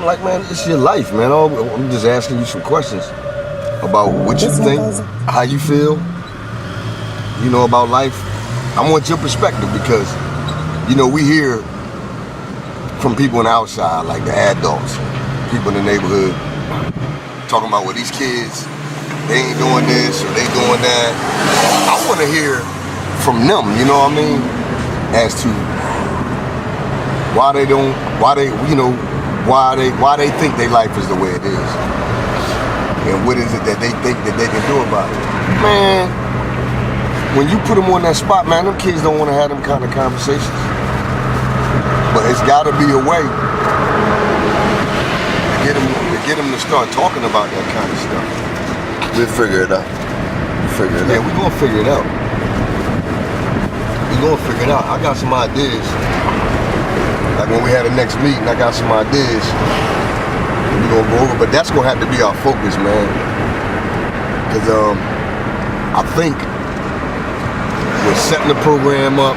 I'm like, man, it's your life, man. I'm just asking you some questions about what you think, how you feel, about life. I want your perspective because, we hear from people on the outside, like the adults, people in the neighborhood, talking about, well, these kids, they ain't doing this or they doing that. I want to hear from them, as to why they think their life is the way it is. And what is it that they think that they can do about it? Man, when you put them on that spot, man, them kids don't want to have them kind of conversations. But it's got to be a way to get them to start talking about that kind of stuff. We'll figure it out. Yeah, we're going to figure it out. I got some ideas. Like when we had the next meeting, I got some ideas. We're going to go over, but that's going to have to be our focus, man. Because I think we're setting the program up,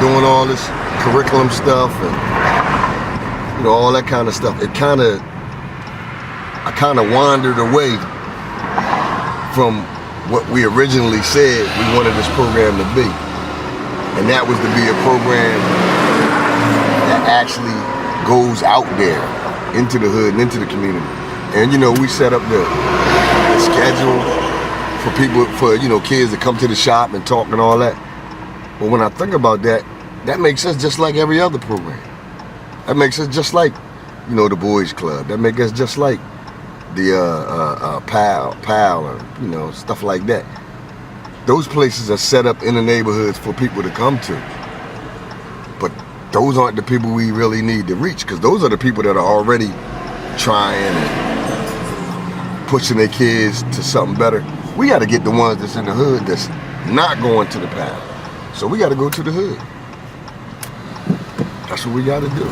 doing all this curriculum stuff and, all that kind of stuff. I kind of wandered away from what we originally said we wanted this program to be. And that was to be a program that actually goes out there into the hood and into the community. And we set up the schedule for people, for kids to come to the shop and talk and all that. But when I think about that, that makes us just like every other program. That makes us just like, the Boys Club. That makes us just like the PAL, and stuff like that. Those places are set up in the neighborhoods for people to come to. But those aren't the people we really need to reach, because those are the people that are already trying and pushing their kids to something better. We got to get the ones that's in the hood that's not going to the PAL. So we got to go to the hood. That's what we got to do.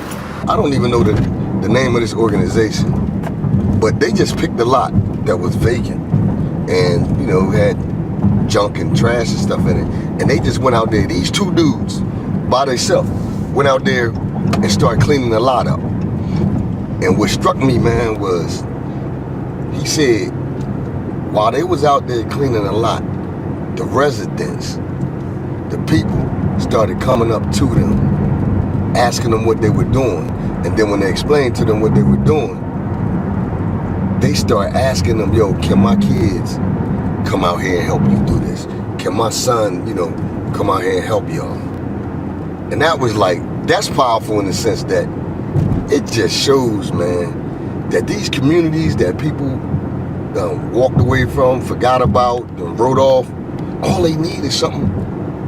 I don't even know the name of this organization, but they just picked a lot that was vacant and, had junk and trash and stuff in it. And they just went out there, these two dudes by themselves, went out there and started cleaning the lot up. And what struck me, man, was he said, while they was out there cleaning the lot, the residents, the people started coming up to them, asking them what they were doing. And then when they explained to them what they were doing, they start asking them, yo, can my kids come out here and help you do this? Can my son, come out here and help y'all? And that was like, that's powerful in the sense that it just shows, man, that these communities that people walked away from, forgot about, and wrote off, all they need is something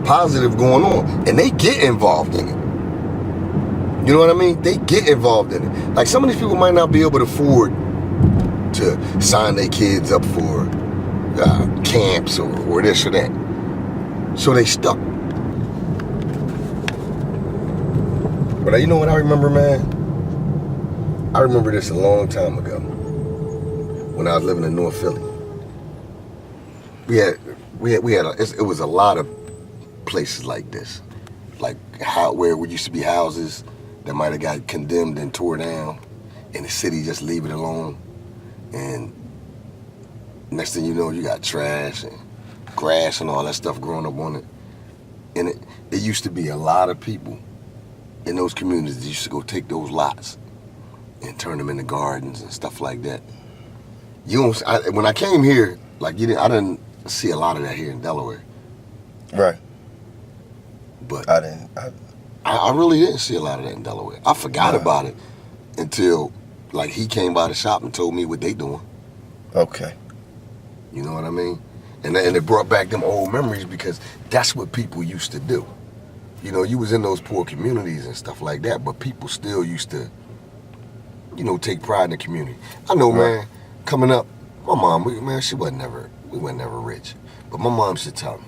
positive going on. And they get involved in it. You know what I mean? They get involved in it. Like some of these people might not be able to afford to sign their kids up for camps or this or that. So they stuck. But you know what I remember, man? I remember this a long time ago when I was living in North Philly. It was a lot of places like this, like where used to be houses that might have got condemned and tore down, and the city just leave it alone. And next thing you know, you got trash and grass and all that stuff growing up on it. And it used to be a lot of people in those communities that used to go take those lots and turn them into gardens and stuff like that. When I came here, I didn't see a lot of that here in Delaware. Right. But I really didn't see a lot of that in Delaware. I forgot about it until he came by the shop and told me what they doing. Okay. You know what I mean? And it brought back them old memories because that's what people used to do. You was in those poor communities and stuff like that, but people still used to, take pride in the community. I know, man, coming up, my mom, we weren't never rich. But my mom should tell me,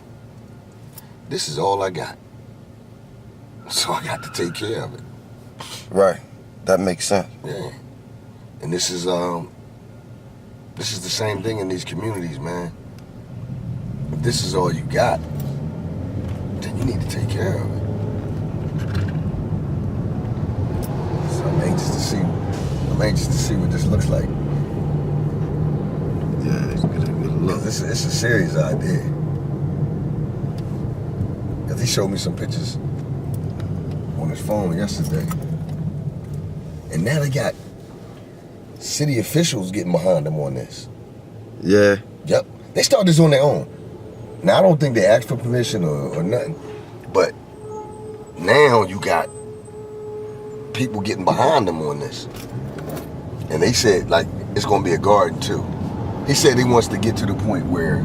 this is all I got. So I got to take care of it. Right. That makes sense. Yeah. And this is the same thing in these communities, man. If this is all you got, then you need to take care of it. So I'm anxious to see a I'm anxious to see what this looks like. Yeah, it's good. Look. It's a serious idea. Cause he showed me some pictures on his phone yesterday. And now they got city officials getting behind them on this. Yeah. Yep. They started this on their own. Now, I don't think they asked for permission or nothing. But now you got people getting behind them on this. And they said, like, it's going to be a garden, too. He said he wants to get to the point where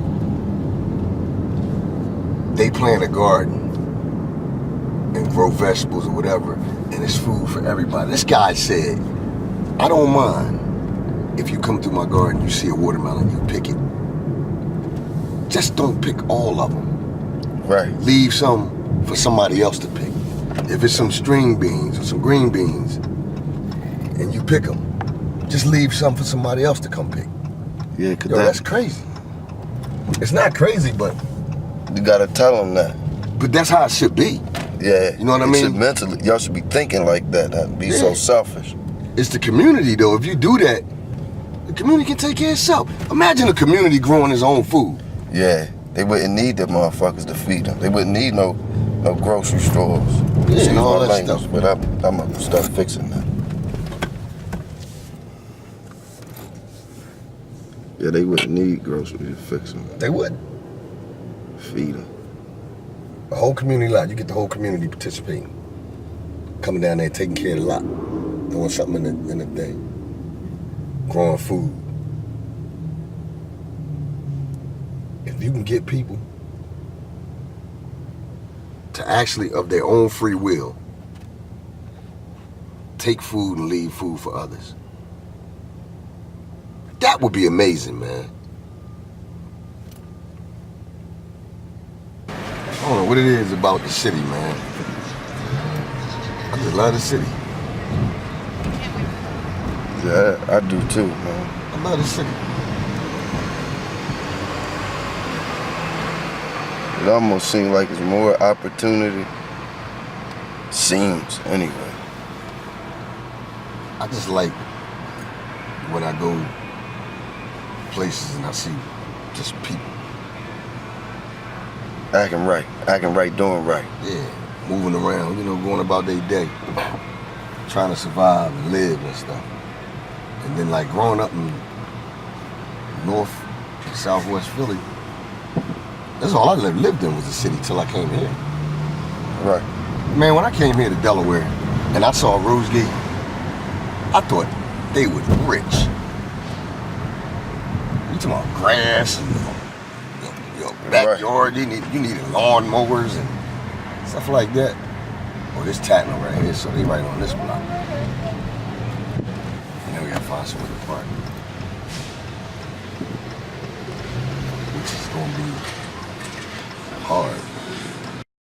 they plant a garden and grow vegetables or whatever, and it's food for everybody. This guy said, I don't mind if you come through my garden, you see a watermelon, you pick it. Just don't pick all of them. Right. Leave some for somebody else to pick. If it's some string beans or some green beans, and you pick them, just leave some for somebody else to come pick. Yeah, cause Yo, that's crazy. It's not crazy, but you gotta tell them that. But that's how it should be. Yeah. You know what I It mean? should mentally, y'all should be thinking like that, not be so selfish. It's the community, though. If you do that, the community can take care of itself. Imagine a community growing its own food. Yeah, they wouldn't need the motherfuckers to feed them. They wouldn't need no grocery stores. Yeah, Excuse and all my that language, stuff. but I'm gonna start fixing that. Yeah, they wouldn't need groceries to fix them. They would. Feed them. A whole community lot. You get the whole community participating. Coming down there, taking care of the lot. Doing something in the thing. Growing food. If you can get people to actually, of their own free will, take food and leave food for others, that would be amazing, man. I don't know what it is about the city, man. I just love the city. Yeah, I do too, man. I love the city. It almost seems like it's more opportunity. Seems, anyway. I just like when I go places and I see just people. Acting right, doing right. Yeah, moving around, going about their day, trying to survive and live and stuff. And then like growing up in North, Southwest Philly, that's all I lived in was the city till I came here. Right. Man, when I came here to Delaware and I saw Rose Gate, I thought they was rich. You talking about grass and your backyard, right. You needed lawnmowers and stuff like that. Oh, this Tatnall right here, so they right on this block. And then we gotta find somewhere to park. Which is gonna be hard.